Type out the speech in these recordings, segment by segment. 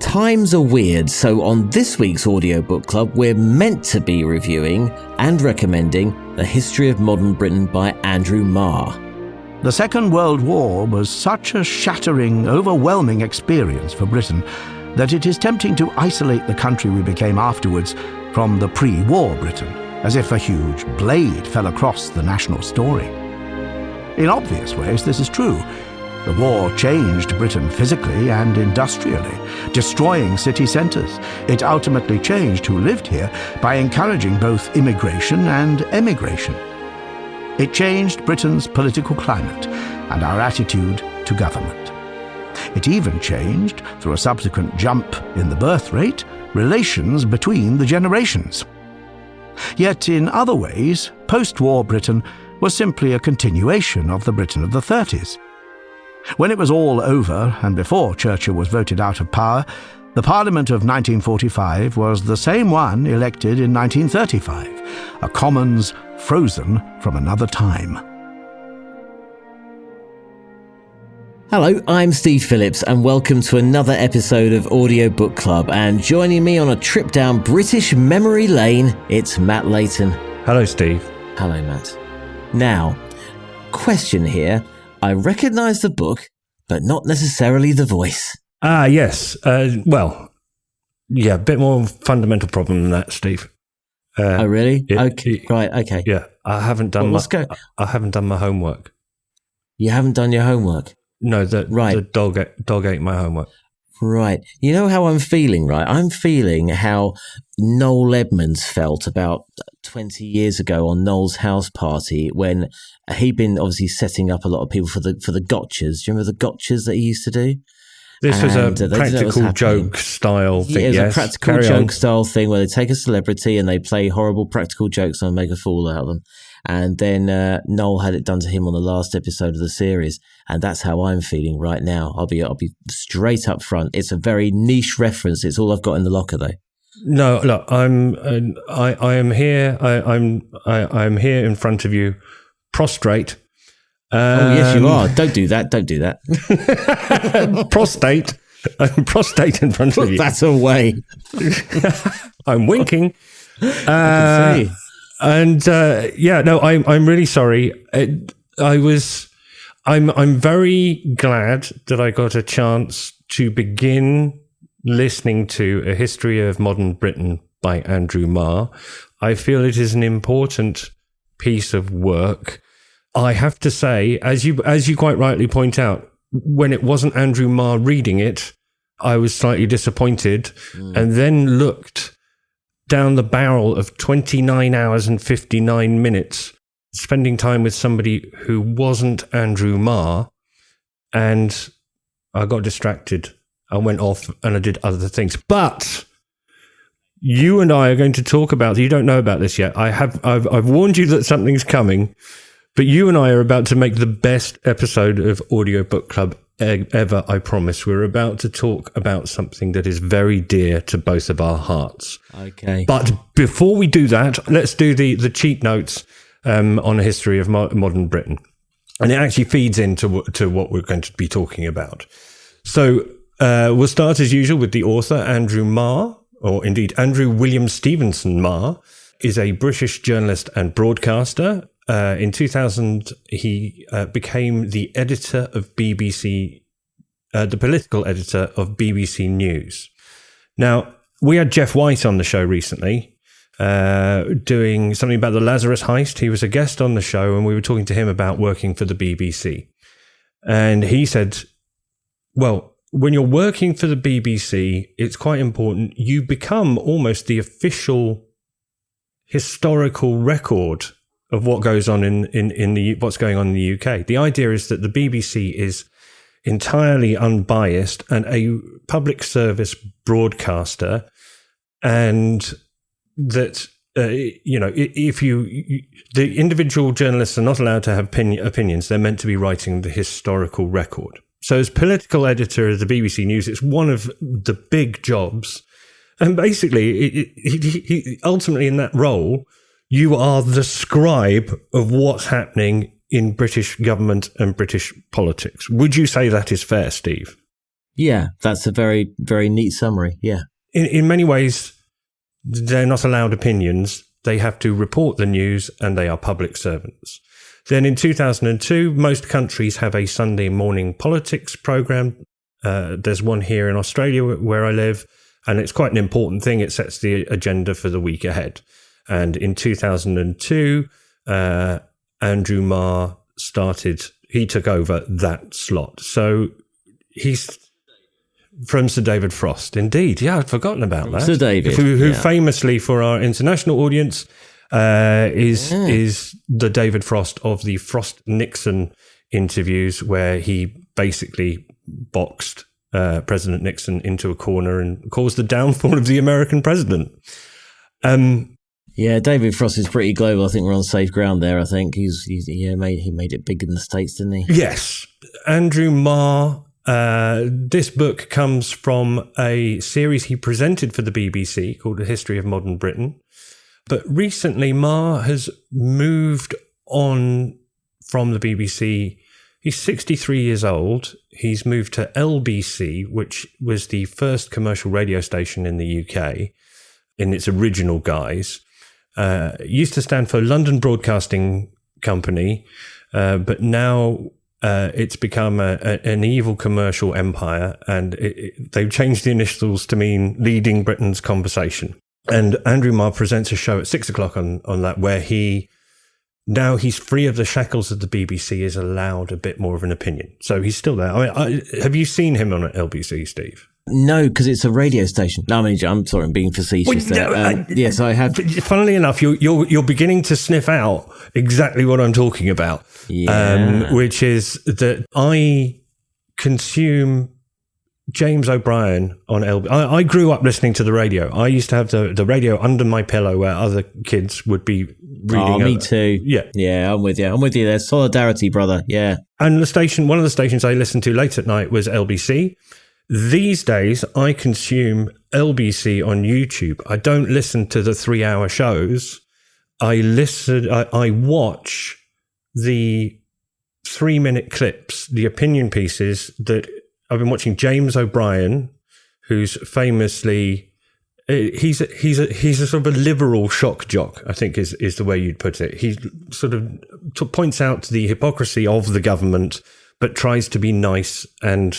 Times are weird, so on this week's Audiobook Club, we're meant to be reviewing and recommending The History of Modern Britain by Andrew Marr. The Second World War was such a shattering, overwhelming experience for Britain that it is tempting to isolate the country we became afterwards from the pre-war Britain, as if a huge blade fell across the national story. In obvious ways, this is true. The war changed Britain physically and industrially, destroying city centres. It ultimately changed who lived here by encouraging both immigration and emigration. It changed Britain's political climate and our attitude to government. It even changed, through a subsequent jump in the birth rate, relations between the generations. Yet in other ways, post-war Britain was simply a continuation of the Britain of the 30s. When it was all over, and before Churchill was voted out of power, the Parliament of 1945 was the same one elected in 1935, a Commons frozen from another time. Hello, I'm Steve Phillips and welcome to another episode of Audiobook Club, and joining me on a trip down British memory lane, it's Matt Layton. Hello, Steve. Hello, Matt. Now, question here. I recognise the book, but not necessarily the voice. Yes. A bit more fundamental problem than that, Steve. Oh, really? Okay. Yeah, I haven't done my homework. You haven't done your homework? No, the dog ate my homework. Right. You know how I'm feeling, right? I'm feeling how Noel Edmonds felt about 20 years ago on Noel's house party when he'd been obviously setting up a lot of people for the gotchas. Do you remember the gotchas that he used to do? This was a practical joke style thing. Yeah, it was a practical joke style thing where they take a celebrity and they play horrible practical jokes and make a fool out of them. And then Noel had it done to him on the last episode of the series, and that's how I'm feeling right now. I'll be straight up front. It's a very niche reference. It's all I've got in the locker, though. No, look, I am here. I'm here in front of you, prostrate. Oh yes, you are. Don't do that. Prostate. I'm prostate in front of you. That's a way. I'm winking. I can see. And I'm really sorry. I'm very glad that I got a chance to begin listening to A History of Modern Britain by Andrew Marr. I feel it is an important piece of work. I have to say, as you quite rightly point out, when it wasn't Andrew Marr reading it, I was slightly disappointed, and then looked down the barrel of 29 hours and 59 minutes spending time with somebody who wasn't Andrew Marr, and I got distracted. I went off and I did other things. But you and I are going to talk about, you don't know about this yet. I've warned you that something's coming, but you and I are about to make the best episode of Audiobook Club ever, I promise. We're about to talk about something that is very dear to both of our hearts. Okay. But before we do that, let's do the cheat notes on A History of Modern Britain. And it actually feeds into what we're going to be talking about. So we'll start as usual with the author, Andrew Marr, or indeed Andrew William Stevenson Marr, is a British journalist and broadcaster. In 2000, he became the editor of BBC, the political editor of BBC News. Now, we had Jeff White on the show recently, doing something about the Lazarus heist. He was a guest on the show, and we were talking to him about working for the BBC. And he said, well, when you're working for the BBC, it's quite important. You become almost the official historical record of what goes on what's going on in the UK. The idea is that the BBC is entirely unbiased and a public service broadcaster, and that if the individual journalists are not allowed to have opinions, they're meant to be writing the historical record. So as political editor of the BBC News, it's one of the big jobs, and basically, he ultimately in that role, you are the scribe of what's happening in British government and British politics. Would you say that is fair, Steve? Yeah, that's a very, very neat summary. Yeah. In many ways, they're not allowed opinions. They have to report the news, and they are public servants. Then in 2002, most countries have a Sunday morning politics program. There's one here in Australia where I live, and it's quite an important thing. It sets the agenda for the week ahead. And in 2002, Andrew Marr he took over that slot. So he's from Sir David Frost. Indeed. Yeah, I'd forgotten about that. Sir David. Who famously, for our international audience, is the David Frost of the Frost-Nixon interviews, where he basically boxed President Nixon into a corner and caused the downfall of the American president. Yeah, David Frost is pretty global. I think we're on safe ground there. I think he made it big in the States, didn't he? Yes. Andrew Marr. This book comes from a series he presented for the BBC called The History of Modern Britain. But recently, Marr has moved on from the BBC. He's 63 years old. He's moved to LBC, which was the first commercial radio station in the UK in its original guise. It used to stand for London Broadcasting Company, but now it's become an evil commercial empire, and they've changed the initials to mean Leading Britain's Conversation. And Andrew Marr presents a show at 6:00 on that, where now he's free of the shackles of the BBC, is allowed a bit more of an opinion. So he's still there. Have you seen him on LBC, Steve? No, because it's a radio station. No, I'm sorry, I'm being facetious there. Yes, I have. Funnily enough, you're beginning to sniff out exactly what I'm talking about, which is that I consume James O'Brien on LBC. I grew up listening to the radio. I used to have the radio under my pillow where other kids would be reading. Oh, me too. Yeah, I'm with you. There's solidarity, brother. Yeah. And one of the stations I listened to late at night was LBC. These days, I consume LBC on YouTube. I don't listen to the 3-hour shows. I watch the 3-minute clips, the opinion pieces that I've been watching. James O'Brien, who's famously, he's a sort of a liberal shock jock, I think is the way you'd put it. He sort of points out the hypocrisy of the government, but tries to be nice and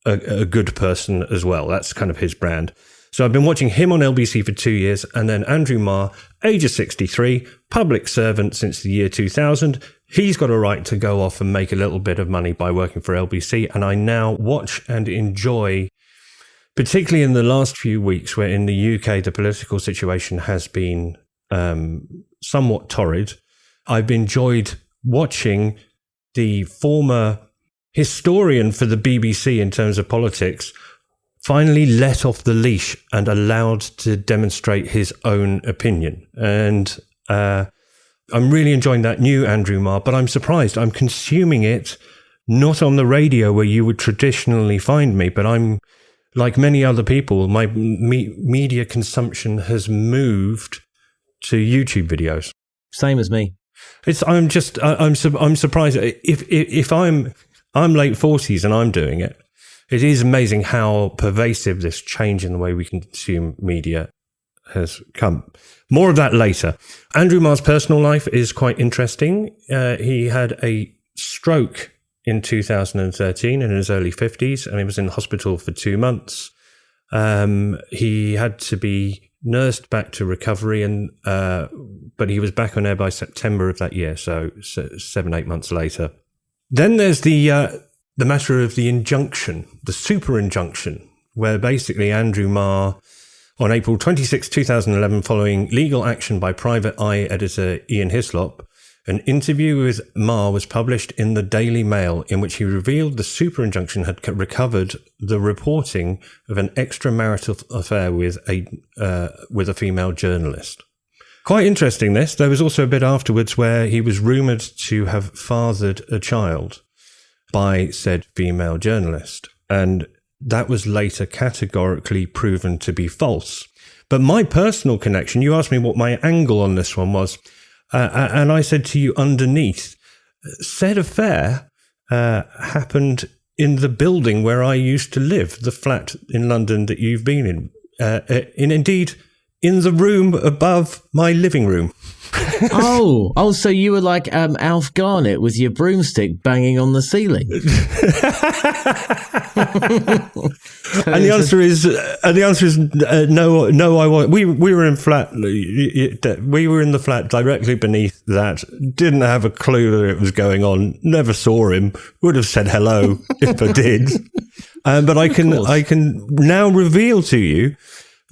a good person as well. That's kind of his brand. So I've been watching him on LBC for 2 years, and then Andrew Marr, age of 63, public servant since the year 2000. He's got a right to go off and make a little bit of money by working for LBC, and I now watch and enjoy, particularly in the last few weeks, where in the UK the political situation has been somewhat torrid. I've enjoyed watching the former historian for the BBC in terms of politics finally let off the leash and allowed to demonstrate his own opinion. And I'm really enjoying that new Andrew Marr, but I'm surprised. I'm consuming it not on the radio where you would traditionally find me, but I'm like many other people, my media consumption has moved to YouTube videos. Same as me. I'm surprised. If I'm late 40s and I'm doing it. It is amazing how pervasive this change in the way we consume media has come. More of that later. Andrew Marr's personal life is quite interesting. He had a stroke in 2013 in his early 50s, and he was in hospital for 2 months. He had to be nursed back to recovery, but he was back on air by September of that year, so 7-8 months later. Then there's the matter of the injunction, the super injunction, where basically Andrew Marr, on April 26, 2011, following legal action by Private Eye editor Ian Hislop, an interview with Marr was published in the Daily Mail in which he revealed the super injunction had recovered the reporting of an extramarital affair with a female journalist. Quite interesting, this. There was also a bit afterwards where he was rumoured to have fathered a child by said female journalist, and that was later categorically proven to be false. But my personal connection, you asked me what my angle on this one was, and I said to you underneath, said affair happened in the building where I used to live, the flat in London that you've been in, indeed in the room above my living room. Oh, so you were like Alf Garnett with your broomstick banging on the ceiling. And the answer is no. I was. We were in flat. We were in the flat directly beneath that. Didn't have a clue that it was going on. Never saw him. Would have said hello if I did. But I can now reveal to you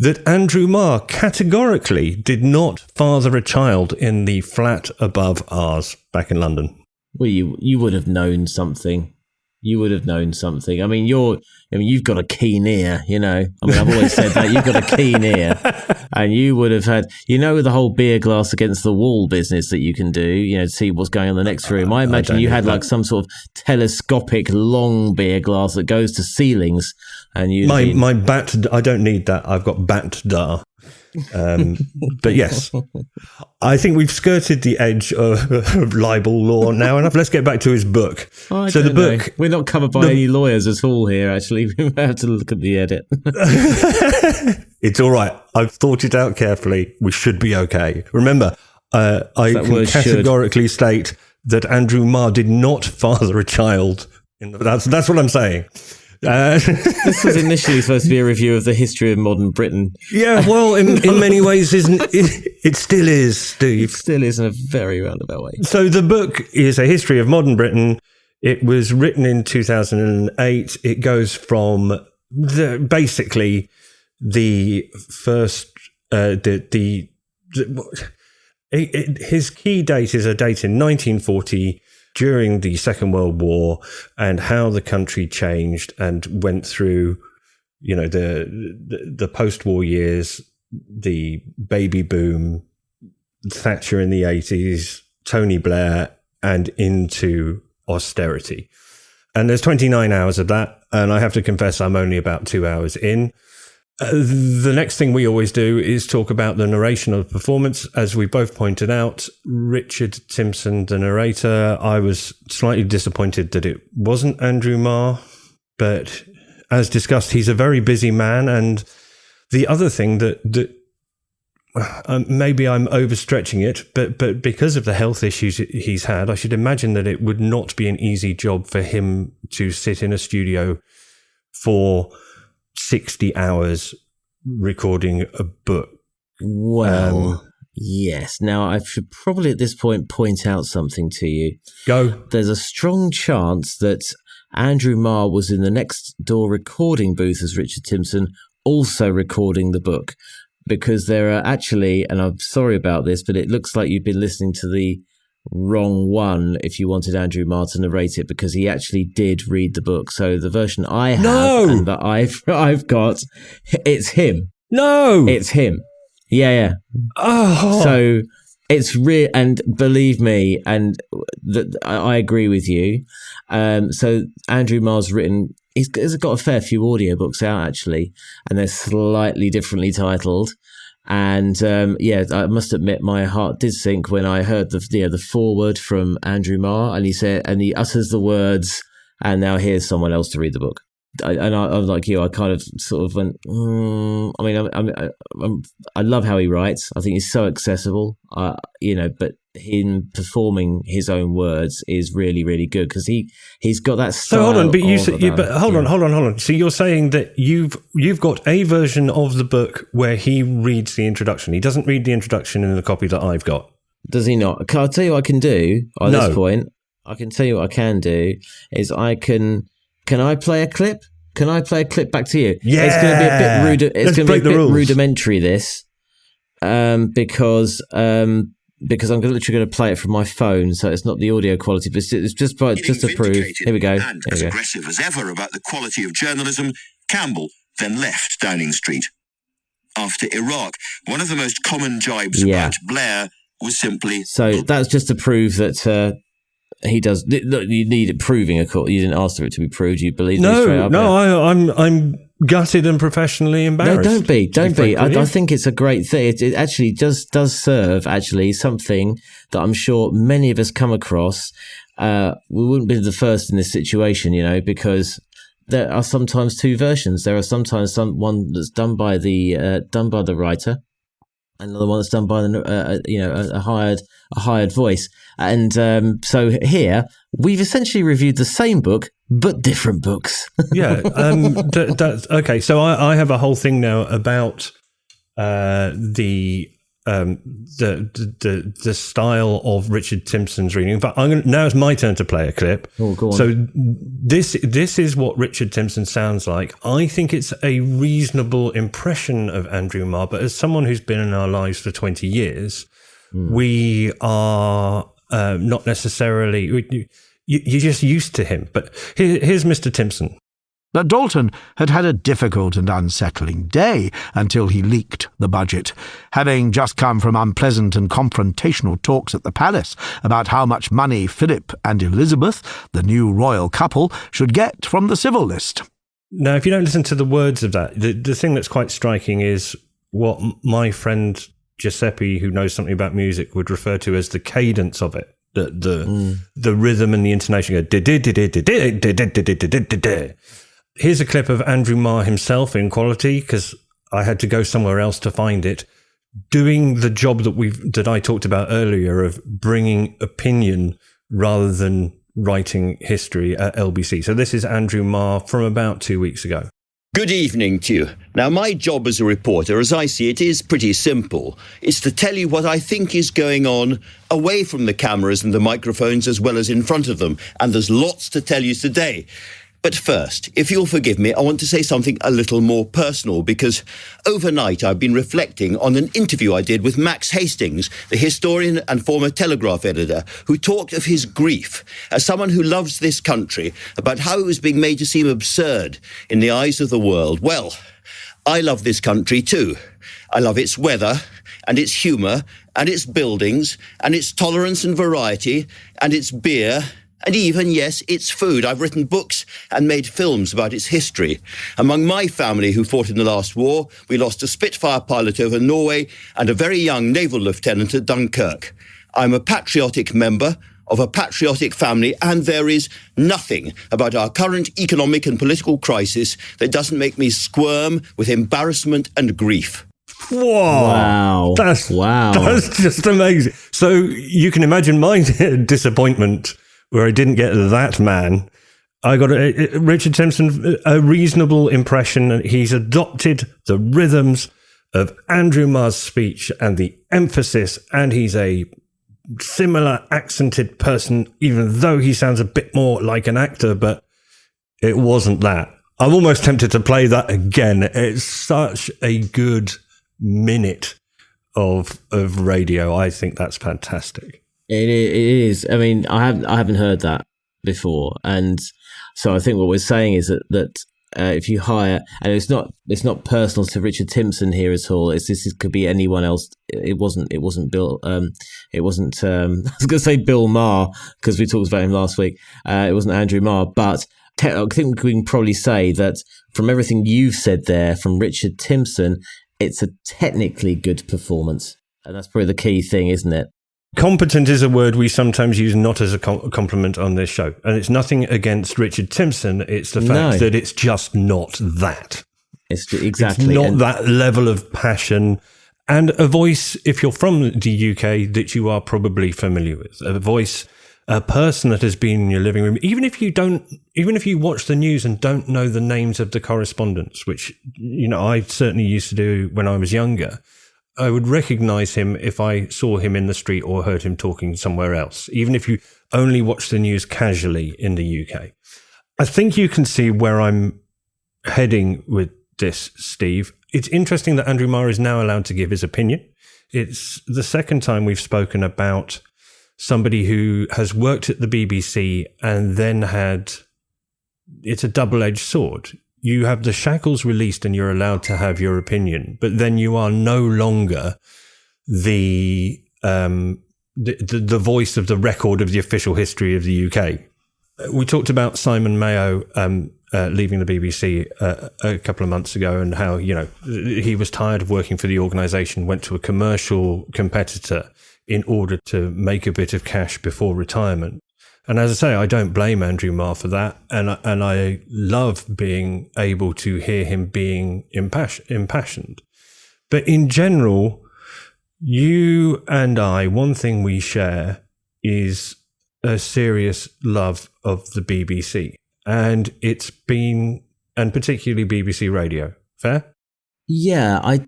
that Andrew Marr categorically did not father a child in the flat above ours back in London. Well, you would have known something. You would have known something. I mean, you've got a keen ear, you know. I mean, I've always said that. You've got a keen ear. And you would have had, the whole beer glass against the wall business that you can do, to see what's going on in the next room. I imagine you had like some sort of telescopic long beer glass that goes to ceilings. And my bat, I don't need that. I've got bat dar. But yes, I think we've skirted the edge of libel law now enough. Let's get back to his book. The book, we're not covered by any lawyers at all here. Actually, we have to look at the edit. It's all right. I've thought it out carefully. We should be okay. Remember, I can categorically state that Andrew Marr did not father a child. That's what I'm saying. This was initially supposed to be a review of the history of modern Britain. Yeah, well, in many ways, it still is, Steve. It still is in a very roundabout way. So the book is a history of modern Britain. It was written in 2008. It goes from basically the first his key date is a date in 1940. During the Second World War, and how the country changed and went through, the post-war years, the baby boom, Thatcher in the 80s, Tony Blair, and into austerity. And there's 29 hours of that, and I have to confess I'm only about 2 hours in. The next thing we always do is talk about the narration of the performance. As we both pointed out, Richard Timson, the narrator, I was slightly disappointed that it wasn't Andrew Marr, but as discussed, he's a very busy man. And the other thing that maybe I'm overstretching it, but because of the health issues he's had, I should imagine that it would not be an easy job for him to sit in a studio for 60 hours recording a book. Well, yes. Now, I should probably at this point point out something to you. Go. There's a strong chance that Andrew Marr was in the next door recording booth as Richard Timson, also recording the book, because there are actually, and I'm sorry about this, but it looks like you've been listening to the wrong one if you wanted Andrew Marr to narrate it, because he actually did read the book. So the version I have and that I've got, it's him. No, it's him. Yeah. Oh, so it's real, and believe me, and I agree with you. So Andrew Marr's written. He's got a fair few audiobooks out actually, and they're slightly differently titled. And I must admit, my heart did sink when I heard the foreword from Andrew Marr, and he utters the words, "And now here's someone else to read the book." I'm like you. I kind of sort of went. I love how he writes. I think he's so accessible. But him performing his own words is really, really good, because he's got that style. So hold on, hold on. So you're saying that you've got a version of the book where he reads the introduction. He doesn't read the introduction in the copy that I've got. Does he not? I'll tell you what I can do at this point. I can tell you what I can do is Can I play a clip? Can I play a clip back to you? Yeah. It's going to be a bit rude. It's going to be a bit rudimentary, this, because I'm literally going to play it from my phone, so it's not the audio quality, but it's just to prove. Here we go. And as aggressive as ever about the quality of journalism, Campbell then left Downing Street. After Iraq, one of the most common jibes about Blair was simply... So that's just to prove that... he does. Look, you need it proving. Of course, you didn't ask for it to be proved. You believe me straight up. I'm gutted and professionally embarrassed. No, don't be. I think it's a great thing. It actually does serve actually something that I'm sure many of us come across. we wouldn't be the first in this situation, because there are sometimes two versions. There are sometimes one that's done by the writer, and another one that's done by a hired voice. And so here we've essentially reviewed the same book but different books. Yeah. That's okay. So I have a whole thing now about the style of Richard Timson's reading. But now it's my turn to play a clip. Oh, go on. So this is what Richard Timson sounds like. I think it's a reasonable impression of Andrew Marr, but as someone who's been in our lives for 20 years, we are not necessarily... You're just used to him. But here's Mr. Timson. But Dalton had had a difficult and unsettling day until he leaked the budget, having just come from unpleasant and confrontational talks at the palace about how much money Philip and Elizabeth, the new royal couple, should get from the civil list. Now, if you don't listen to the words of that, the thing that's quite striking is what my friend Giuseppe, who knows something about music, would refer to as the cadence of it. The rhythm and the intonation go. Here's a clip of Andrew Marr himself in Quality, because I had to go somewhere else to find it, doing the job that I talked about earlier of bringing opinion rather than writing history at LBC. So this is Andrew Marr from about 2 weeks ago. Good evening to you. Now, my job as a reporter, as I see it, is pretty simple. It's to tell you what I think is going on away from the cameras and the microphones as well as in front of them. And there's lots to tell you today. But first, if you'll forgive me, I want to say something a little more personal, because overnight I've been reflecting on an interview I did with Max Hastings, the historian and former Telegraph editor, who talked of his grief as someone who loves this country, about how it was being made to seem absurd in the eyes of the world. Well, I love this country too. I love its weather and its humour and its buildings and its tolerance and variety and its beer and even, yes, its food. I've written books and made films about its history. Among my family who fought in the last war, we lost a Spitfire pilot over Norway and a very young naval lieutenant at Dunkirk. I'm a patriotic member of a patriotic family, and there is nothing about our current economic and political crisis that doesn't make me squirm with embarrassment and grief. Whoa! Wow. That's just amazing. So you can imagine my disappointment where I didn't get that man. I got Richard Timson, a reasonable impression. He's adopted the rhythms of Andrew Marr's speech and the emphasis, and he's a similar accented person, even though he sounds a bit more like an actor, but it wasn't that. I'm almost tempted to play that again. It's such a good minute of radio. I think that's fantastic. It is. I mean, I haven't heard that before, and so I think what we're saying is that if you hire, and it's not personal to Richard Timson here at all. This could be anyone else. It wasn't Bill. It wasn't. I was going to say Bill Marr, because we talked about him last week. It wasn't Andrew Marr, but I think we can probably say that from everything you've said there, from Richard Timson, it's a technically good performance, and that's probably the key thing, isn't it? Competent is a word we sometimes use not as a compliment on this show. And it's nothing against Richard Timson. It's the fact that it's just not that. Exactly. It's not that level of passion and a voice, if you're from the UK, that you are probably familiar with. A voice, a person that has been in your living room. Even if you watch the news and don't know the names of the correspondents, which, I certainly used to do when I was younger, I would recognize him if I saw him in the street or heard him talking somewhere else, even if you only watch the news casually in the UK. I think you can see where I'm heading with this, Steve. It's interesting that Andrew Marr is now allowed to give his opinion. It's the second time we've spoken about somebody who has worked at the BBC and then it's a double-edged sword. You have the shackles released and you're allowed to have your opinion, but then you are no longer the voice of the record of the official history of the UK. We talked about Simon Mayo leaving the BBC a couple of months ago, and how he was tired of working for the organisation, went to a commercial competitor in order to make a bit of cash before retirement. And as I say, I don't blame Andrew Marr for that. And I love being able to hear him being impassioned. But in general, you and I, one thing we share is a serious love of the BBC. And and particularly BBC Radio. Fair? Yeah,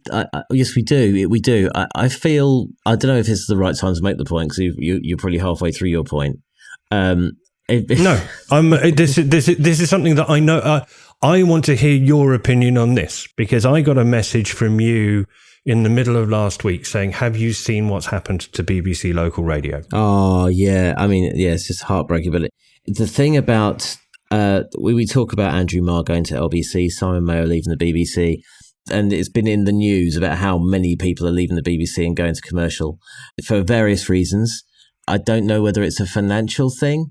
yes, we do. We do. I feel, I don't know if this is the right time to make the point, because you're probably halfway through your point. No, this is something that I know. I want to hear your opinion on this, because I got a message from you in the middle of last week saying, have you seen what's happened to BBC local radio? Oh, yeah. I mean, yeah, it's just heartbreaking. But the thing about, we talk about Andrew Marr going to LBC, Simon Mayo leaving the BBC, and it's been in the news about how many people are leaving the BBC and going to commercial for various reasons. I don't know whether it's a financial thing.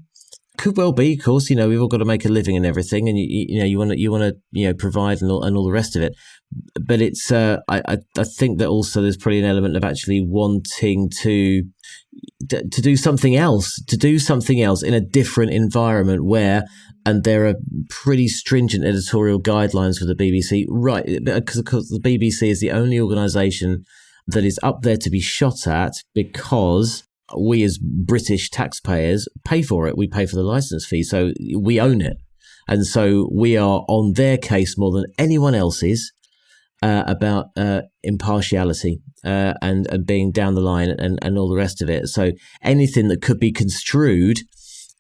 Could well be, of course. We've all got to make a living and everything, and you want to provide and all the rest of it. But it's I think that also there's probably an element of actually wanting to do something else, in a different environment where, and there are pretty stringent editorial guidelines for the BBC, right? Because the BBC is the only organisation that is up there to be shot at, because we as British taxpayers pay for it. We pay for the licence fee, so we own it. And so we are on their case more than anyone else's about impartiality and being down the line and all the rest of it. So anything that could be construed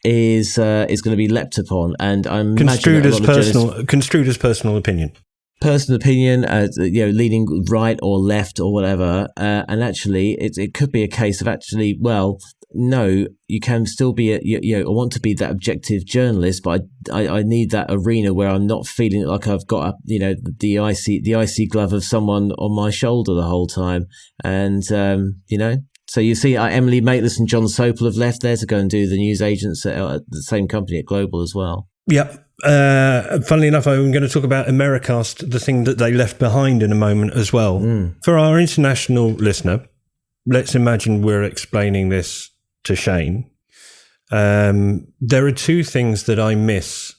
is going to be leapt upon. And I'm construed as personal opinion. Personal opinion, leaning right or left or whatever, and actually, it could be a case of actually, well, no, you can still be I want to be that objective journalist, but I need that arena where I'm not feeling like I've got the icy glove of someone on my shoulder the whole time, and So you see, Emily Maitlis and John Sopel have left there to go and do the news agents at the same company at Global as well. Yep. Funnily enough, I'm going to talk about Americast, the thing that they left behind, in a moment as well. For our international listener, let's imagine we're explaining this to Shane. There are two things that I miss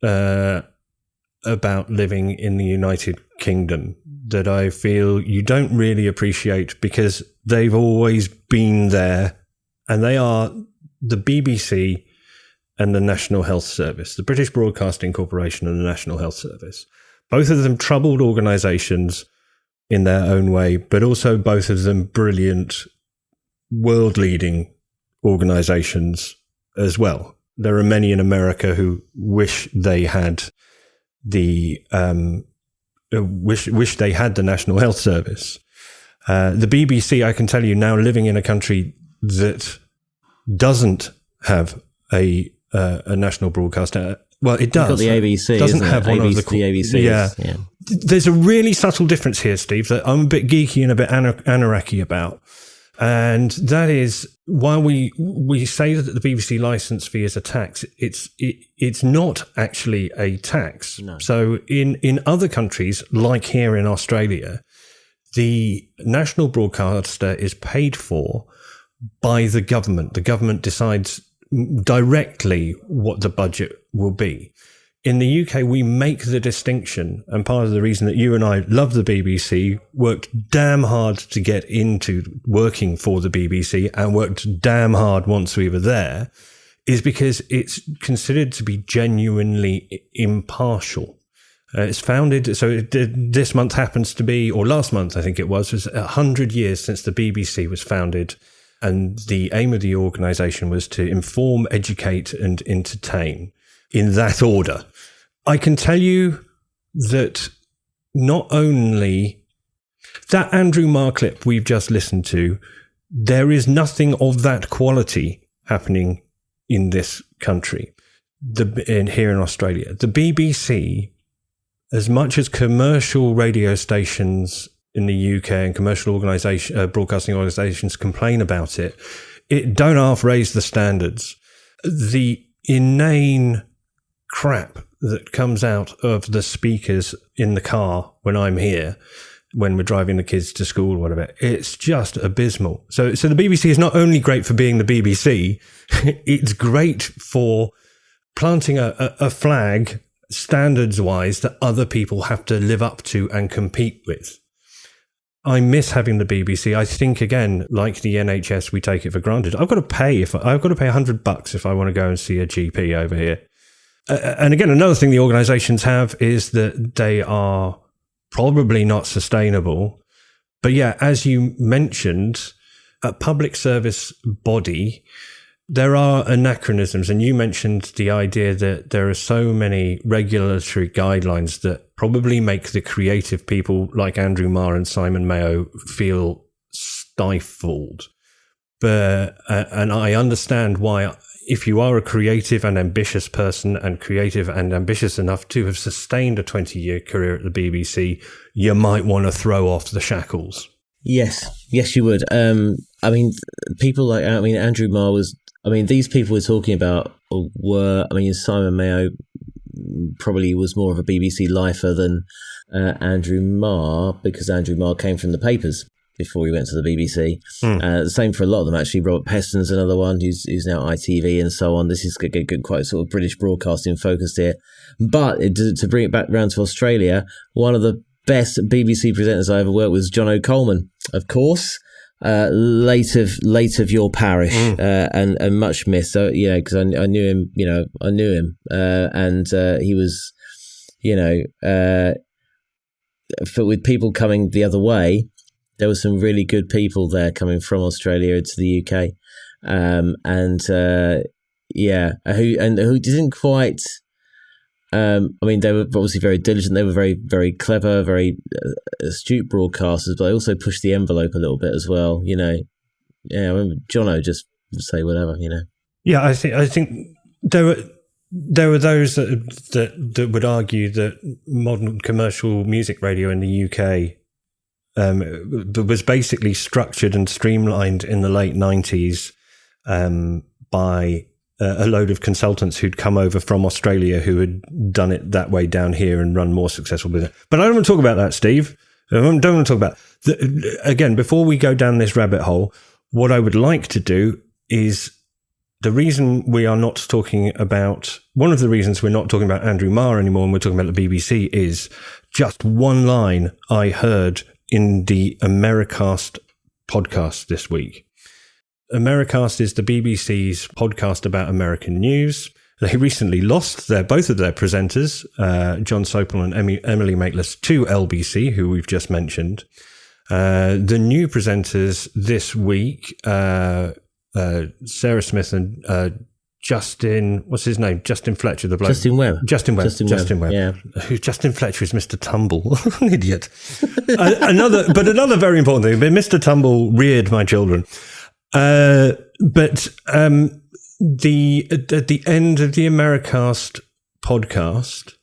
about living in the United Kingdom that I feel you don't really appreciate, because they've always been there, and they are the BBC and the National Health Service, the British Broadcasting Corporation and the National Health Service. Both of them troubled organisations in their own way, but also both of them brilliant, world-leading organisations as well. There are many in America who wish they had the wish they had the National Health Service. The BBC, I can tell you now, living in a country that doesn't have a national broadcaster. Well, it does. You've got the ABC, doesn't isn't have it? one ABC, of the the ABC. Yeah. There's a really subtle difference here, Steve, that I'm a bit geeky and a bit anarchy about. And that is, while we say that the BBC licence fee is a tax, it's not actually a tax. No. So in other countries, like here in Australia, the national broadcaster is paid for by the government. The government decides directly what the budget will be. In the UK, we make the distinction, and part of the reason that you and I love the BBC, worked damn hard to get into working for the BBC, and worked damn hard once we were there, is because it's considered to be genuinely impartial. It's founded, so this month happens to be, or last month I think it was 100 years since the BBC was founded. And the aim of the organisation was to inform, educate and entertain, in that order. I can tell you that not only that Andrew Marr clip we've just listened to, there is nothing of that quality happening in this country, here in Australia. The BBC, as much as commercial radio stations in the UK and commercial broadcasting organisations complain about it, it don't half raise the standards. The inane crap that comes out of the speakers in the car when I'm here when we're driving the kids to school or whatever. It's just abysmal. So the BBC is not only great for being the BBC, it's great for planting a flag standards-wise that other people have to live up to and compete with. I miss having the BBC. I think, again, like the NHS, we take it for granted. I've got to pay $100 if I want to go and see a GP over here. And again, another thing the organisations have is that they are probably not sustainable. But yeah, as you mentioned, a public service body, there are anachronisms. And you mentioned the idea that there are so many regulatory guidelines that probably make the creative people like Andrew Marr and Simon Mayo feel stifled. But and I understand why, if you are a creative and ambitious person and creative and ambitious enough to have sustained a 20-year career at the BBC, you might want to throw off the shackles. Yes, you would. People like, Andrew Marr was, these people we're talking about were, Simon Mayo probably was more of a BBC lifer than Andrew Marr, because Andrew Marr came from the papers before he went to the BBC. The same for a lot of them, actually. Robert Peston's another one who's now ITV and so on. This is quite sort of British broadcasting focused here. But to bring it back round to Australia, one of the best BBC presenters I ever worked with was John O'Coleman, of course. Late of your parish, and much missed. So, because I knew him, and he was, with people coming the other way, there were some really good people there coming from Australia to the UK, who didn't quite. They were obviously very diligent. They were very, very clever, very astute broadcasters, but they also pushed the envelope a little bit as well. I remember Jono just say whatever. Yeah, I think there were those that would argue that modern commercial music radio in the UK was basically structured and streamlined in the late 90s by a load of consultants who'd come over from Australia who had done it that way down here and run more successful business. But I don't want to talk about that, Steve. I don't want to talk about again, before we go down this rabbit hole, what I would like to do is one of the reasons we're not talking about Andrew Marr anymore and we're talking about the BBC is just one line I heard in the Americast podcast this week. Americast is the BBC's podcast about American news. They recently lost both of their presenters, John Sopel and Emily Maitlis, to LBC, who we've just mentioned. The new presenters this week, Sarah Smith and Justin, what's his name? Justin Fletcher, the bloke. Justin Webb. Yeah. Justin Fletcher is Mr. Tumble. An idiot. Another very important thing, but Mr. Tumble reared my children. At the end of the Americast podcast,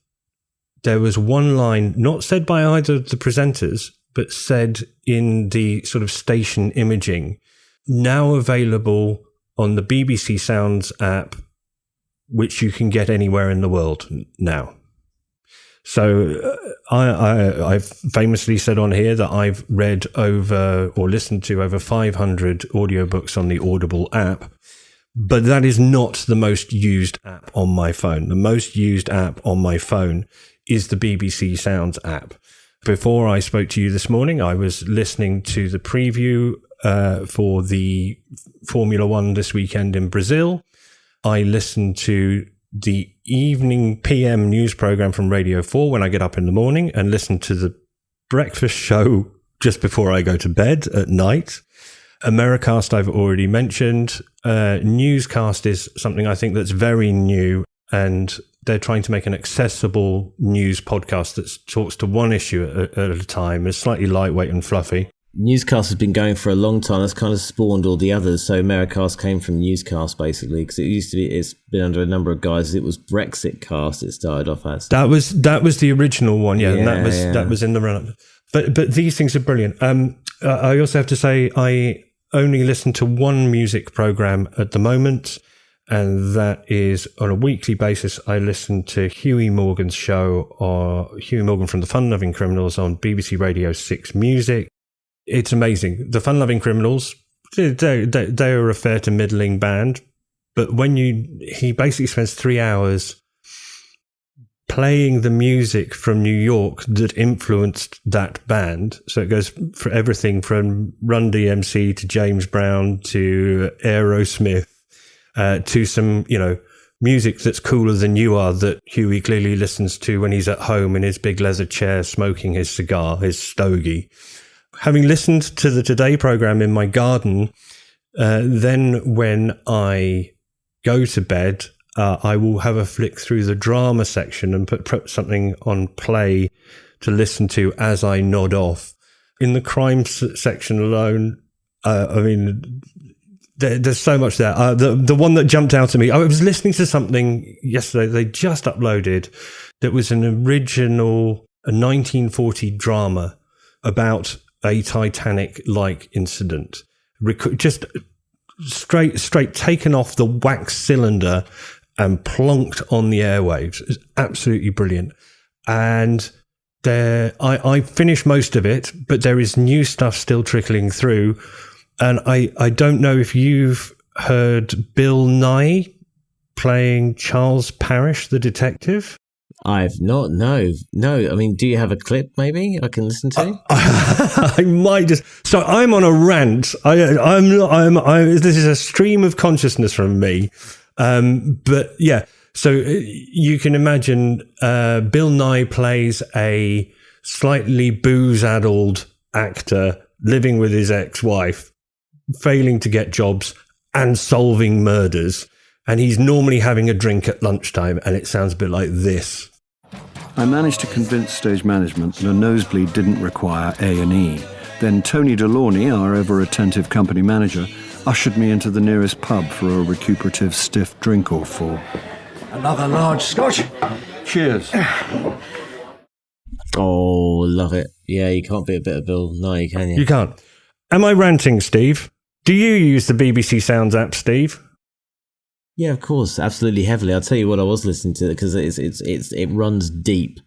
there was one line not said by either of the presenters, but said in the sort of station imaging, now available on the BBC Sounds app, which you can get anywhere in the world now. So I've famously said on here that I've read over or listened to over 500 audiobooks on the Audible app, but that is not the most used app on my phone. The most used app on my phone is the BBC Sounds app. Before I spoke to you this morning, I was listening to the preview for the Formula One this weekend in Brazil. I listened to the evening PM news program from Radio 4 when I get up in the morning and listen to the breakfast show just before I go to bed at night. Americast I've already mentioned. Newscast is something I think that's very new, and they're trying to make an accessible news podcast that talks to one issue at a time. It's slightly lightweight and fluffy. Newscast has been going for a long time. That's kind of spawned all the others. So Americast came from Newscast, basically, because it's been under a number of guises. It was Brexitcast it started off as. That was the original one, yeah. And that was in the run-up. But these things are brilliant. I also have to say I only listen to one music program at the moment. And that is on a weekly basis. I listen to Huey Morgan's show, or Huey Morgan from the Fun Loving Criminals, on BBC Radio 6 Music. It's amazing. The Fun Loving Criminals, they are a fair to middling band, but he basically spends 3 hours playing the music from New York that influenced that band. So it goes for everything from Run DMC to James Brown to Aerosmith, to some, music that's cooler than you are, that Huey clearly listens to when he's at home in his big leather chair smoking his cigar, his stogie. Having listened to the Today programme in my garden, then when I go to bed, I will have a flick through the drama section and put something on play to listen to as I nod off. In the crime section alone, there's so much there. The one that jumped out at me, I was listening to something yesterday they just uploaded that was an original, a 1940 drama about a Titanic-like incident. Just straight taken off the wax cylinder and plonked on the airwaves. It's absolutely brilliant. And I finished most of it, but there is new stuff still trickling through. And I don't know if you've heard Bill Nye playing Charles Parrish, the detective. I've not. No. I mean, do you have a clip maybe I can listen to? I might just. So I'm on a rant. This is a stream of consciousness from me. But yeah, so you can imagine Bill Nye plays a slightly booze-addled actor living with his ex-wife, failing to get jobs and solving murders. And he's normally having a drink at lunchtime, and it sounds a bit like this. I managed to convince stage management that a nosebleed didn't require A&E. Then Tony Delaunay, our ever-attentive company manager, ushered me into the nearest pub for a recuperative stiff drink or four. Another large scotch. Cheers. Oh, love it. Yeah, you can't beat a bit of Bill Nye, can you? You can't. Am I ranting, Steve? Do you use the BBC Sounds app, Steve? Yeah, of course, absolutely heavily. I'll tell you what I was listening to, because it runs deep,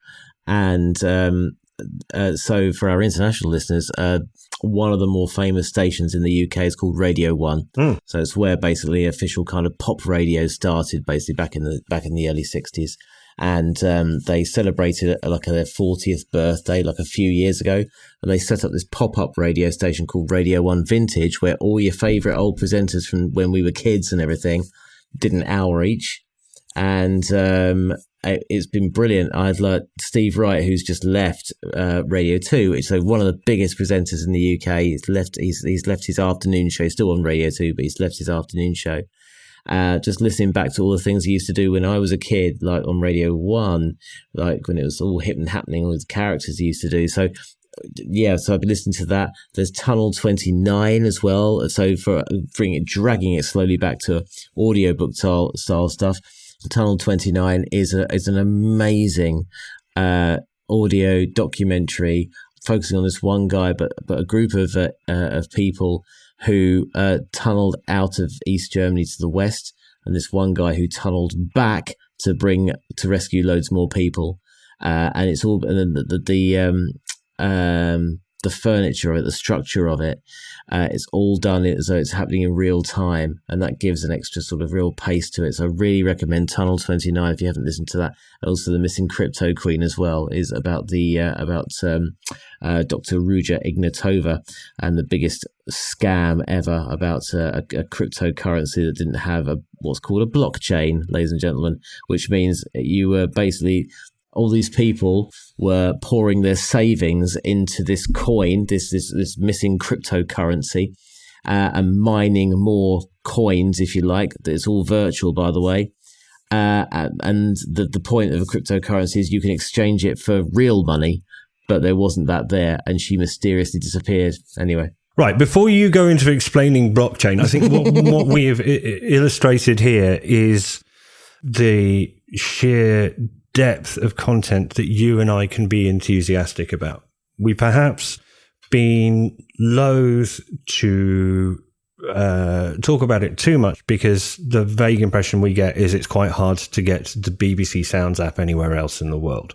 and so for our international listeners, one of the more famous stations in the UK is called Radio 1. So it's where basically official kind of pop radio started, basically back in the early 60s, and they celebrated their 40th birthday a few years ago, and they set up this pop-up radio station called Radio 1 Vintage, where all your favourite old presenters from when we were kids and everything did an hour each, and it's been brilliant. I'd like Steve Wright, who's just left Radio 2, which is one of the biggest presenters in the UK. He's left his afternoon show, still on Radio 2, but he's left his afternoon show. Just listening back to all the things he used to do when I was a kid, like on Radio 1, like when it was all hip and happening, all the characters he used to do. So yeah, so I've been listening to that. There's Tunnel 29 as well. So for dragging it slowly back to audiobook style stuff, Tunnel 29 is an amazing audio documentary focusing on this one guy, but a group of people who tunneled out of East Germany to the west, and this one guy who tunneled back to rescue loads more people, and it's all the furniture of it, the structure of it, it's all done as though it's happening in real time, and that gives an extra sort of real pace to it. So I really recommend Tunnel 29 if you haven't listened to that. And also The Missing Crypto Queen as well is about Dr. Ruja Ignatova and the biggest scam ever about a cryptocurrency that didn't have what's called a blockchain, ladies and gentlemen, which means you were basically, all these people were pouring their savings into this coin, this missing cryptocurrency, and mining more coins, if you like. It's all virtual, by the way. And the point of a cryptocurrency is you can exchange it for real money, but there wasn't that there, and she mysteriously disappeared. Anyway. Right, before you go into explaining blockchain, I think what we have illustrated here is the sheer depth of content that you and I can be enthusiastic about. We perhaps been loath to talk about it too much because the vague impression we get is it's quite hard to get the BBC Sounds app anywhere else in the world.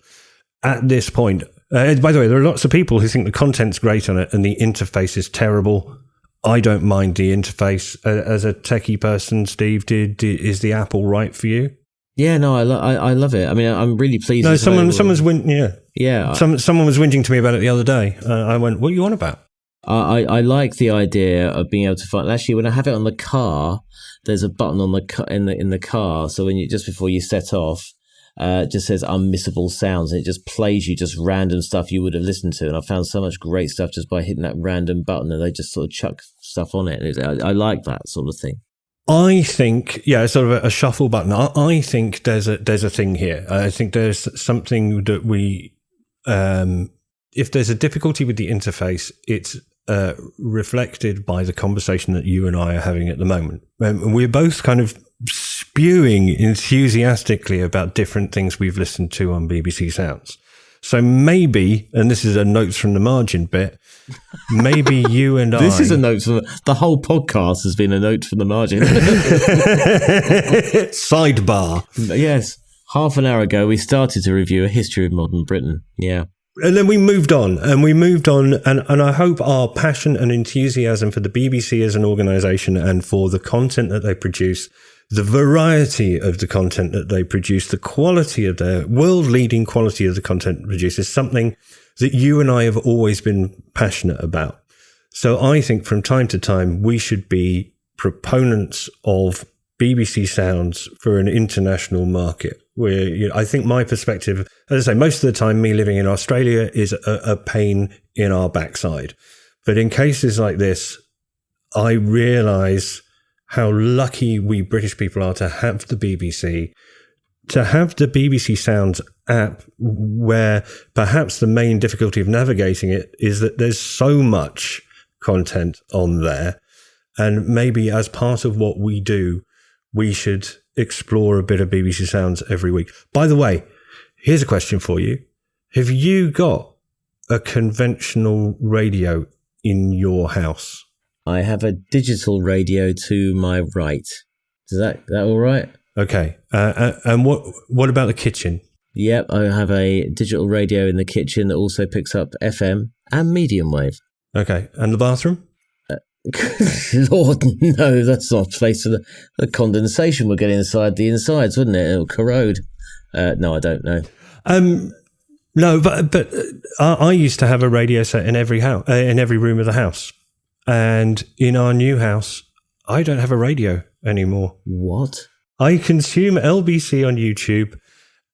At this point, by the way, there are lots of people who think the content's great on it and the interface is terrible. I don't mind the interface. As a techie person, Steve, is the app all right for you? Yeah, no, I love it. I mean, I'm really pleased. No, someone was someone was whinging to me about it the other day. I went, "What are you on about?" I like the idea of being able to find. Actually, when I have it on the car, there's a button on the in the car. So when you just before you set off, it just says unmissable sounds, and it just plays you just random stuff you would have listened to. And I found so much great stuff just by hitting that random button, and they just sort of chuck stuff on it. I like that sort of thing. I think, sort of a shuffle button. I think there's a thing here. I think there's something that we, if there's a difficulty with the interface, it's reflected by the conversation that you and I are having at the moment. We're both kind of spewing enthusiastically about different things we've listened to on BBC Sounds. So maybe, and this is a notes from the margin bit, maybe you and This is a note from the whole podcast has been a note from the margin. Sidebar. Yes. Half an hour ago, we started to review a history of modern Britain. Yeah. And then we moved on, and I hope our passion and enthusiasm for the BBC as an organisation and for the content that they produce, the variety of the content that they produce, the quality of their world-leading quality of the content produced is something that you and I have always been passionate about. So I think from time to time, we should be proponents of BBC Sounds for an international market. I think my perspective, as I say, most of the time, me living in Australia is a pain in our backside. But in cases like this, I realise how lucky we British people are to have the BBC, to have the BBC Sounds app, where perhaps the main difficulty of navigating it is that there's so much content on there. And maybe as part of what we do, we should explore a bit of BBC Sounds every week. By the way, here's a question for you. Have you got a conventional radio in your house? I have a digital radio to my right. Is that all right? Okay. And what about the kitchen? Yep, I have a digital radio in the kitchen that also picks up FM and medium wave. Okay. And the bathroom? Lord, no, that's not a place for the condensation will get inside the insides, wouldn't it? It'll corrode. No, I don't know. No, but I used to have a radio set in every house, in every room of the house. And in our new house, I don't have a radio anymore. What? I consume LBC on YouTube,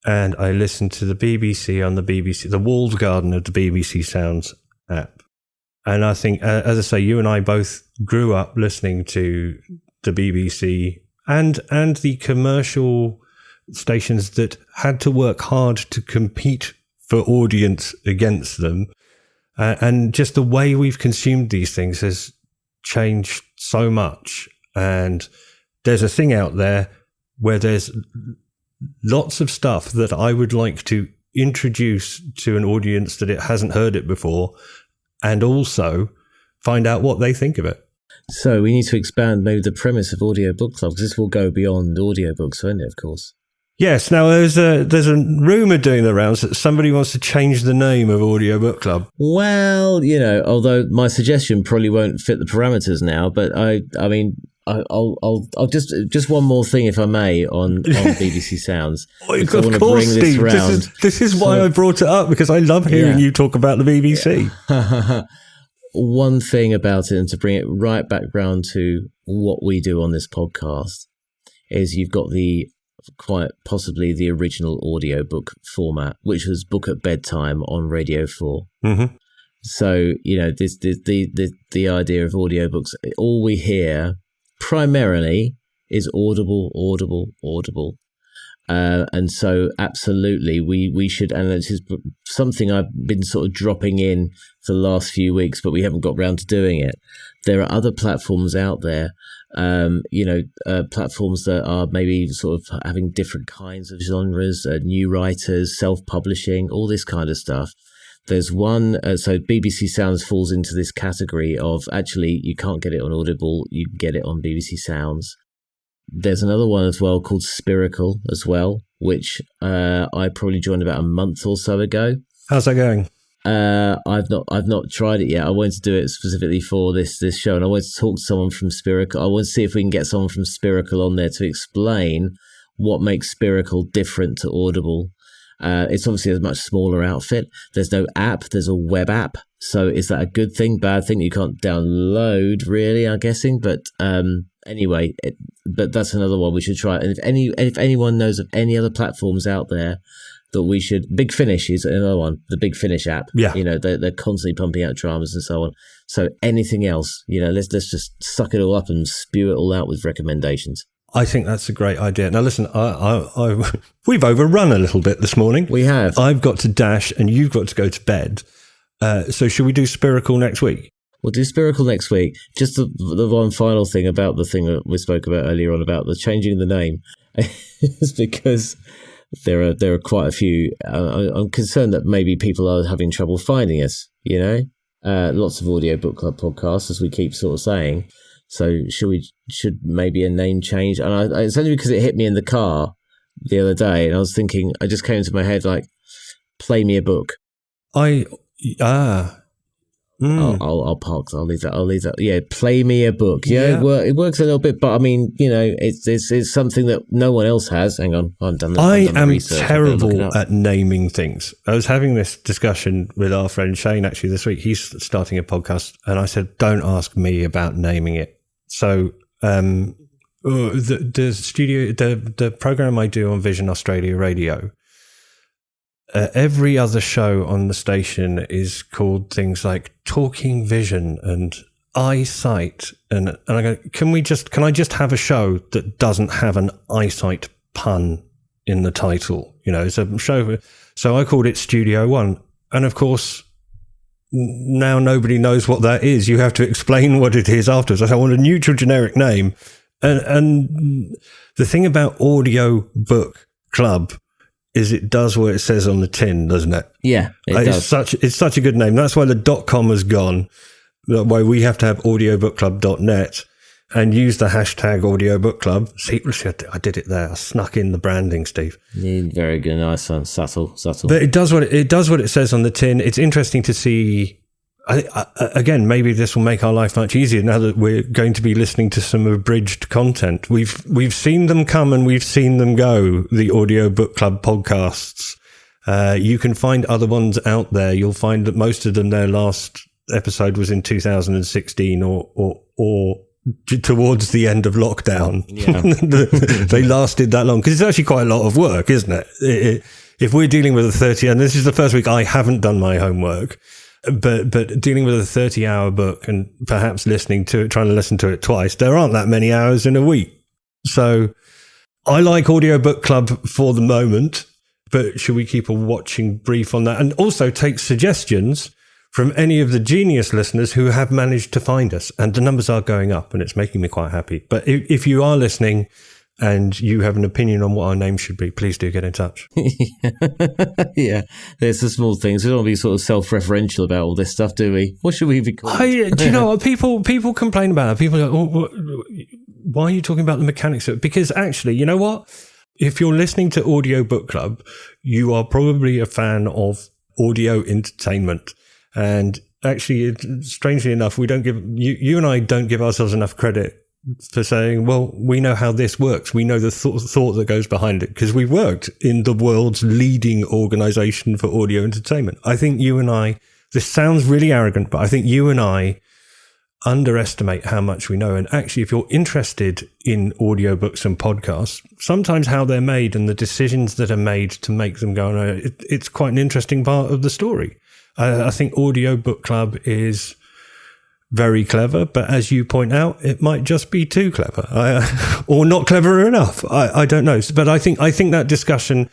and I listen to the BBC on the BBC, the walled garden of the BBC Sounds app. And I think, as I say, you and I both grew up listening to the BBC and the commercial stations that had to work hard to compete for audience against them. And just the way we've consumed these things has changed so much. And there's a thing out there where there's lots of stuff that I would like to introduce to an audience that it hasn't heard it before, and also find out what they think of it. So we need to expand maybe the premise of AudioBookClub, because this will go beyond audiobooks, won't it, of course? Yes. Now, there's a rumour doing the rounds that somebody wants to change the name of AudioBookClub. Well, although my suggestion probably won't fit the parameters now, but I mean, I'll just one more thing, if I may, on BBC Sounds. Of course, Steve. This is why I brought it up, because I love hearing you talk about the BBC. Yeah. One thing about it, and to bring it right back round to what we do on this podcast, is you've got quite possibly the original audiobook format, which was book at bedtime on Radio 4. Mm-hmm. So, the idea of audiobooks, all we hear primarily is audible. And so absolutely we should, and this is something I've been sort of dropping in for the last few weeks, but we haven't got round to doing it. There are other platforms out there, platforms that are maybe sort of having different kinds of genres, new writers, self-publishing, all this kind of stuff, There's one, so BBC Sounds falls into this category of actually you can't get it on Audible, you can get it on BBC Sounds. There's another one as well called Spiracle as well, which I probably joined about a month or so ago. How's that going? I've not tried it yet. I wanted to do it specifically for this show, and I wanted to talk to someone from Spiracle. I want to see if we can get someone from Spiracle on there to explain what makes Spiracle different to Audible. It's obviously a much smaller outfit. There's no app. There's a web app. So is that a good thing, bad thing? You can't download, really, I'm guessing. But anyway, but that's another one we should try. And if anyone knows of any other platforms out there that we should, Big Finish is another one, the Big Finish app. Yeah. You know, they're constantly pumping out dramas and so on. So anything else, you know, let's just suck it all up and spew it all out with recommendations. I think that's a great idea. Now, listen, we've overrun a little bit this morning. We have. I've got to dash and you've got to go to bed. So should we do Spiracle next week? We'll do Spiracle next week. Just the one final thing about the thing that we spoke about earlier on about the changing the name is because there are quite a few. I'm concerned that maybe people are having trouble finding us, you know? Lots of Audiobook Club podcasts, as we keep sort of saying. So should maybe a name change? And it's only because it hit me in the car the other day, and I was thinking, I just came into my head like, play me a book. I'll park. I'll leave that. Yeah, play me a book. Yeah. It works a little bit, but I mean, you know, it's something that no one else has. Hang on, I am terrible at naming things. I was having this discussion with our friend Shane actually this week. He's starting a podcast, and I said, "Don't ask me about naming it." So, the studio, the program I do on Vision Australia Radio. Every other show on the station is called things like Talking Vision and Eyesight, and I go, can I just have a show that doesn't have an eyesight pun in the title? You know, it's a show. So I called it Studio One, and of course now nobody knows what that is. You have to explain what it is afterwards. I want a neutral, generic name, and the thing about Audiobook Club is it does what it says on the tin, doesn't it? Yeah, it does. It's such a good name. That's why the .com has gone. That way we have to have audiobookclub.net and use the hashtag audiobookclub. See, I did it there. I snuck in the branding, Steve. Yeah, very good. Nice one. Subtle. But it does what it says on the tin. It's interesting to see. Again, maybe this will make our life much easier now that we're going to be listening to some abridged content. We've seen them come and we've seen them go, the Audiobook Club podcasts. You can find other ones out there. You'll find that most of them, their last episode was in 2016 or towards the end of lockdown. Yeah. They lasted that long because it's actually quite a lot of work, isn't it? If we're dealing with a 30, and this is the first week I haven't done my homework, but dealing with a 30-hour book and perhaps listening to it, trying to listen to it twice, there aren't that many hours in a week. So I like Audiobook Club for the moment, but should we keep a watching brief on that? And also take suggestions from any of the genius listeners who have managed to find us. And the numbers are going up and it's making me quite happy. But if you are listening and you have an opinion on what our name should be, please do get in touch. Yeah, there's the small things. We don't want to be sort of self-referential about all this stuff, do we? What should we be called? Do you know what? People complain about it. People go, why are you talking about the mechanics of it? Because actually, you know what? If you're listening to Audiobook Club, you are probably a fan of audio entertainment. And actually, strangely enough, we don't give you and I don't give ourselves enough credit for saying, well, we know how this works. We know the thought that goes behind it because we've worked in the world's leading organization for audio entertainment. I think you and I, this sounds really arrogant, but I think you and I underestimate how much we know. And actually, if you're interested in audiobooks and podcasts, sometimes how they're made and the decisions that are made to make them go on, it's quite an interesting part of the story. I think Audiobook Club is very clever, but as you point out, it might just be too clever or not clever enough. I don't know. But I think that discussion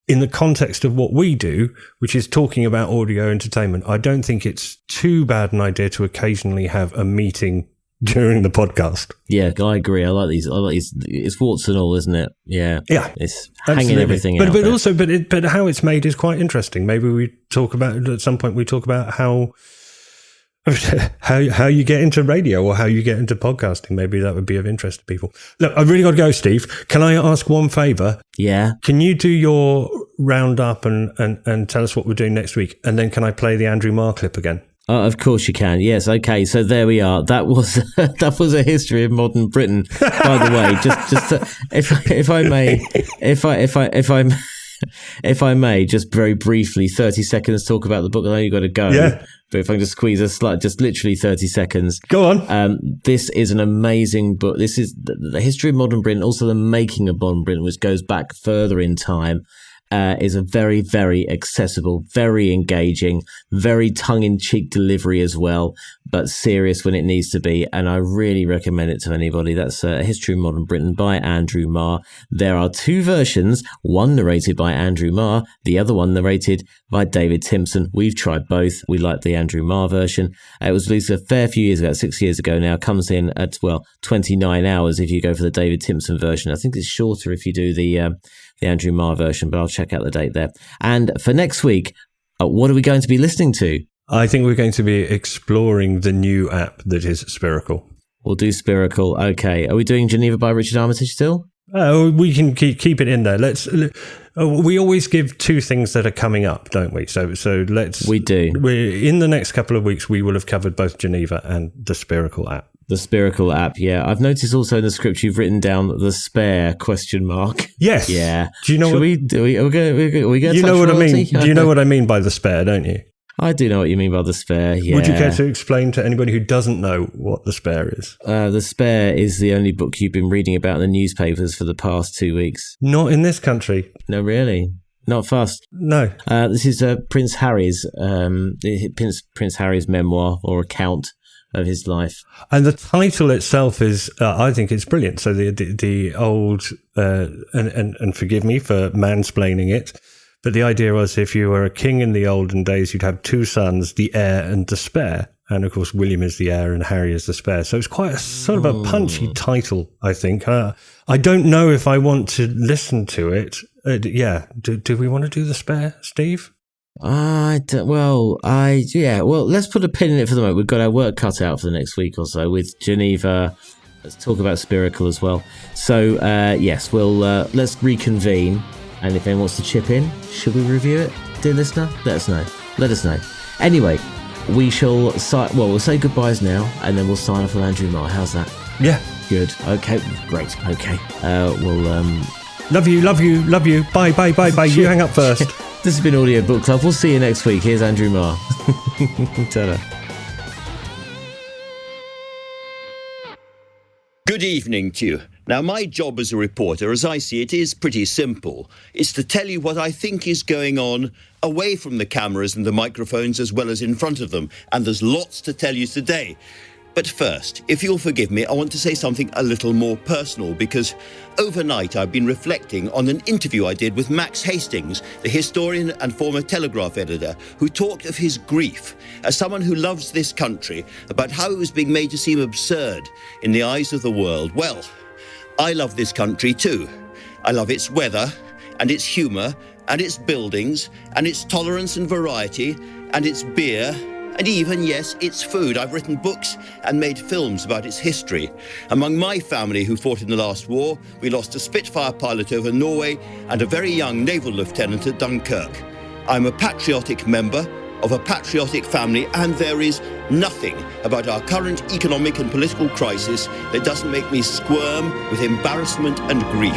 in the context of what we do, which is talking about audio entertainment, I don't think it's too bad an idea to occasionally have a meeting during the podcast. Yeah, I agree. I like these. It's warts and all, isn't it? Yeah. Yeah. It's Absolutely. hanging everything out. But also, but how it's made is quite interesting. Maybe we talk about, at some point, we talk about how you get into radio or how you get into podcasting. Maybe that would be of interest to people. Look, I've really got to go, Steve. Can I ask one favour? Yeah. Can you do your roundup and tell us what we're doing next week? And then can I play the Andrew Marr clip again? Of course you can. Yes. Okay. So there we are. That was a history of modern Britain. By the way, if I may, just very briefly, 30 seconds talk about the book. I know you've got to go. Yeah. But if I can just squeeze just literally 30 seconds. Go on. This is an amazing book. This is the history of modern Britain, also the making of modern Britain, which goes back further in time. Is a very, very accessible, very engaging, very tongue-in-cheek delivery as well, but serious when it needs to be. And I really recommend it to anybody. That's A History of Modern Britain by Andrew Marr. There are two versions, one narrated by Andrew Marr, the other one narrated by David Timson. We've tried both. We like the Andrew Marr version. It was released a fair few years ago, 6 years ago now. Comes in at, 29 hours if you go for the David Timson version. I think it's shorter if you do the Andrew Marr version, but I'll check out the date there. And for next week, what are we going to be listening to? I think we're going to be exploring the new app that is Spiracle. We'll do Spiracle. Okay. Are we doing Geneva by Richard Armitage still? We can keep it in there. We always give two things that are coming up, don't we? So let's. We do. In the next couple of weeks, we will have covered both Geneva and the Spiracle app. The Spiracle app, yeah. I've noticed also in the script you've written down the spare ? Yes. Yeah. Do you know? Are we going to? You know what I mean? Do you know what I mean by the spare? Don't you? I do know what you mean by the spare. Yeah. Would you care to explain to anybody who doesn't know what the spare is? The Spare is the only book you've been reading about in the newspapers for the past 2 weeks. Not in this country. No, really. Not fast. No. This is Prince Harry's Prince Harry's memoir or account of his life. And the title itself is, I think it's brilliant. So the old, and forgive me for mansplaining it, but the idea was if you were a king in the olden days, you'd have two sons, the heir and the spare. And of course, William is the heir and Harry is the spare. So it's quite a sort of a punchy title, I think. I don't know if I want to listen to it. Do we want to do the spare, Steve? Well, let's put a pin in it for the moment. We've got our work cut out for the next week or so with Geneva. Let's talk about Spiracle as well. So, yes, let's reconvene. And if anyone wants to chip in, should we review it? Dear listener, let us know. Let us know. Anyway, we'll say goodbyes now, and then we'll sign off with Andrew Marr. How's that? Yeah. Good. Okay. Great. Okay. Love you. Bye. You hang up first. This has been Audiobook Club. We'll see you next week. Here's Andrew Marr. Ta-da. Good evening to you. Now, my job as a reporter, as I see it, is pretty simple. It's to tell you what I think is going on away from the cameras and the microphones as well as in front of them. And there's lots to tell you today. But first, if you'll forgive me, I want to say something a little more personal, because overnight I've been reflecting on an interview I did with Max Hastings, the historian and former Telegraph editor, who talked of his grief as someone who loves this country, about how it was being made to seem absurd in the eyes of the world. Well, I love this country too. I love its weather and its humour and its buildings and its tolerance and variety and its beer and even, yes, its food. I've written books and made films about its history. Among my family who fought in the last war, we lost a Spitfire pilot over Norway and a very young naval lieutenant at Dunkirk. I'm a patriotic member of a patriotic family, and there is nothing about our current economic and political crisis that doesn't make me squirm with embarrassment and grief.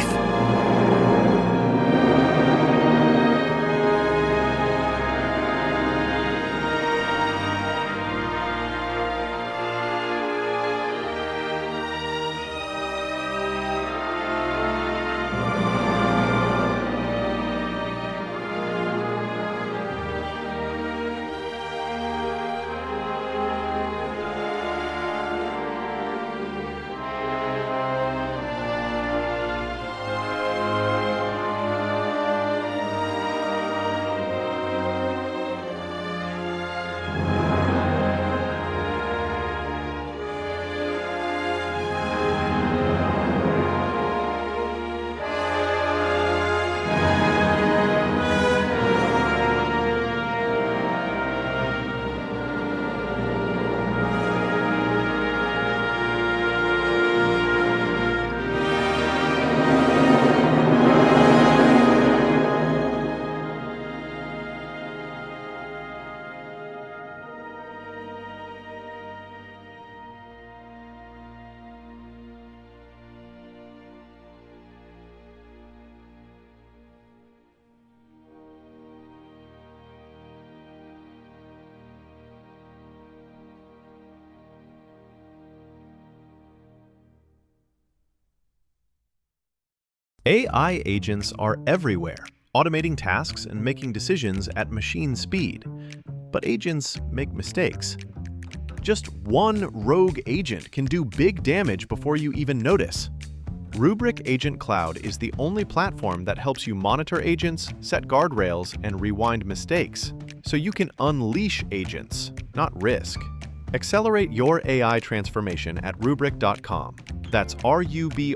AI agents are everywhere, automating tasks and making decisions at machine speed. But agents make mistakes. Just one rogue agent can do big damage before you even notice. Rubrik Agent Cloud is the only platform that helps you monitor agents, set guardrails, and rewind mistakes, so you can unleash agents, not risk. Accelerate your AI transformation at Rubrik.com. That's RUBRIK.com.